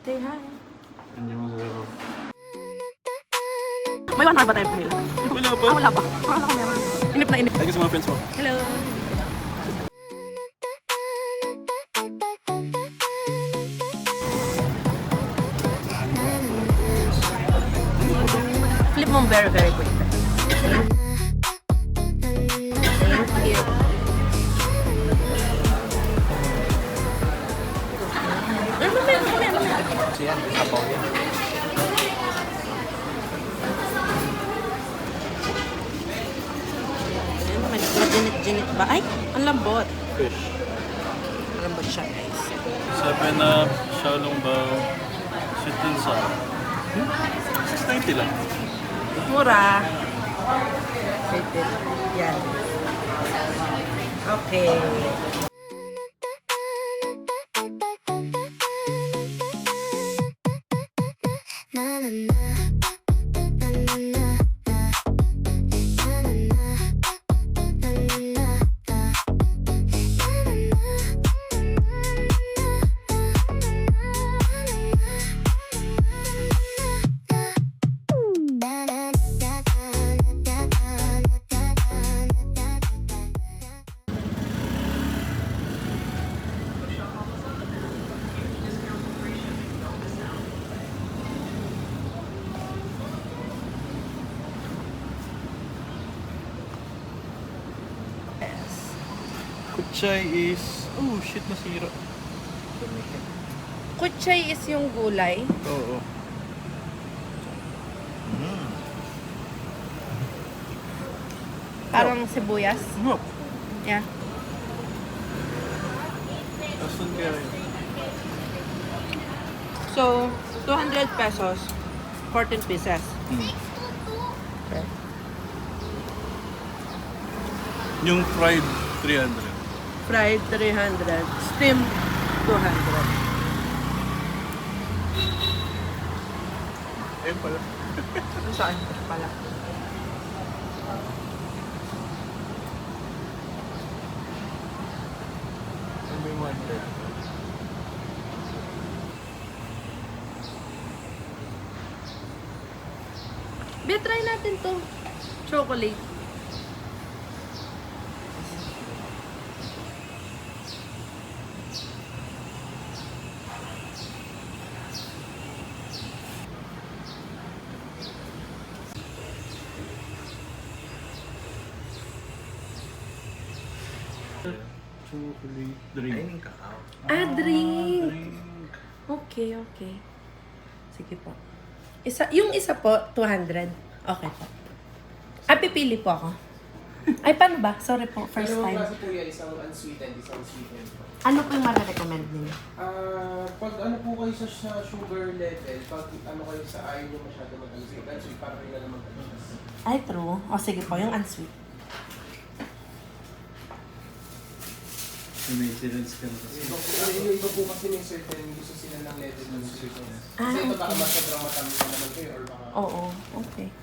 Say hi. Hindi mo zero. May 1 hour ba tayo pumila? Wala pa. Wala ba? Wala ko meron. Inip na inip. Thank you sa mga friends mo. Hello. Flip mo very, very quick. Thank you. Siya, sabaw yan. May ginit-ginit ba? Ay, ang lambot. Fish. Ang lambot siya, guys. 7-Up, Xiaolong Bao, Sweet and Sour. 690 lang. Mura. Wait. Yan. Okay. Kuchay is... Oh shit, nasira. Kuchay is yung gulay. Oo. Parang sibuyas. No. Yeah. Asan kaya yun? So, 200 pesos, 14 pieces. Okay. Yung fried 300. Fried 300, steamed 200. Ayun pala. Ano saan? Pala. Ano yung 100? Be, try natin to. Chocolate. Chocolate drink. Drink. Okay. Sige po. Yung isa po, 200. Okay po. Pipili po ako. Ay, paano ba? Sorry po, first Pero time. klase po yan, isang unsweetened, isang sweetened po. Ano po yung marirecommend niyo? Pag ano po kayo sa sugar level, pag ano kayo sa ayaw nyo masyado mag-unsweet, unsweet para kayo na naman mag-unsweet. Ay, true. O, sige po, yung unsweet. May maintenance ka na kasi. Yung iba po kasi may certain gusto sila ng level ng sweetness. Kasi ito baka Okay. mas sobrang matamis na naman kayo or baka... Oo, okay.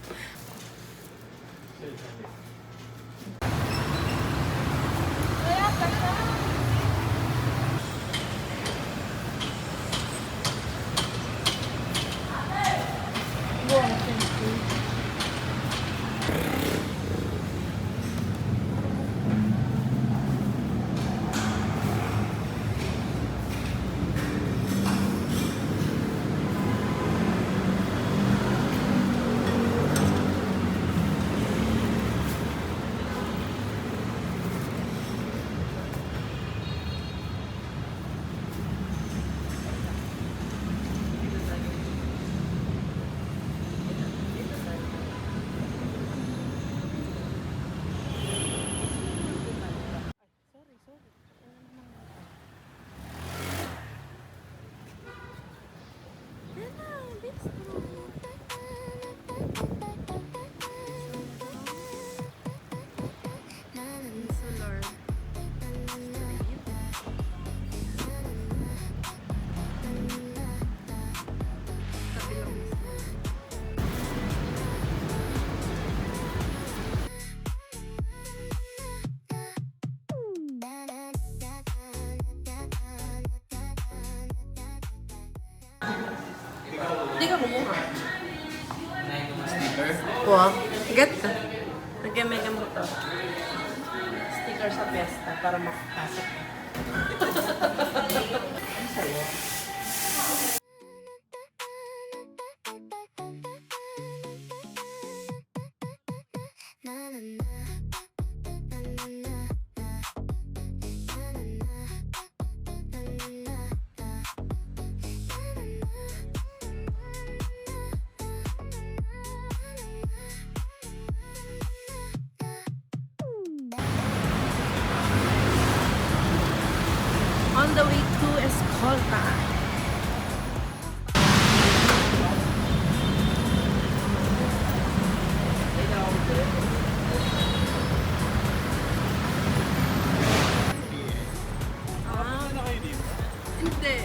Hindi ka kumuha. Sticker? Wow. Get ka. Nag-mega mo to. Sticker sa pesta para makapasok. Ang saya. On the way to Escolta. Ano kayo dito? Hindi.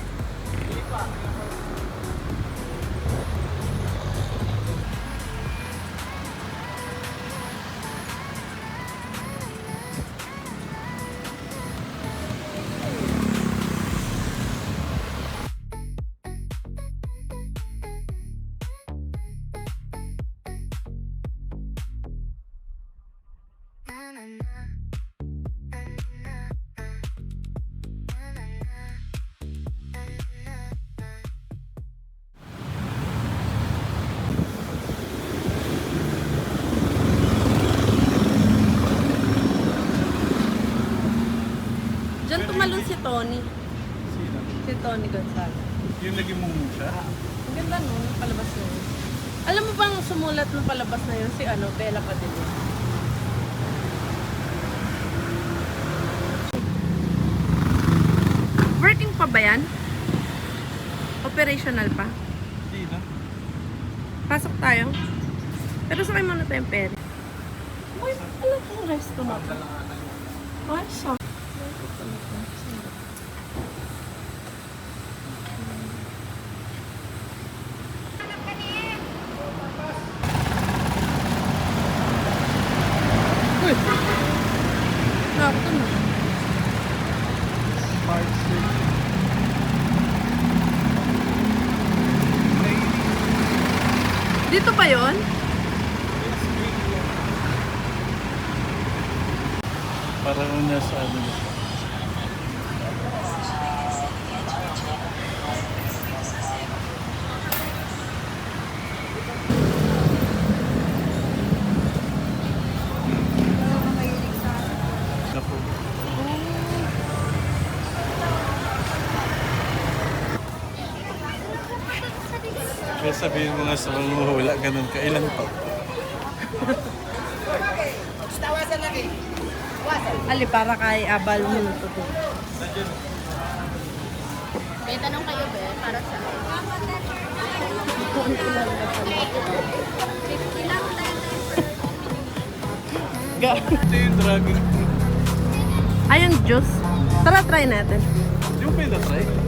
Diyan tumalon si Tony. Sino? Si Tony Gonzalez. Yung naging mumu siya? Ang ganda no, ng palabas na yun. Alam mo bang sumulat ng palabas na yun si Bella Padilla? Working pa ba yan? Operational pa? Hindi na. Pasok tayo. Pero sakay muna tayong pera. Uy, ano itong resto na to? Ay, so. Uy! Nakakto na. Part 6. Dito ba yon? Parang nasa ano na siya. Naku. Kaya sabihin mo nga sa mga mahula, ganun ka. Ilan pa? Ali, para kay Abal mo na to. May tanong kayo, be, para sa... Ito yung dragon fruit. Ayun, juice. Tara, try natin. Di mo pa yung na-try?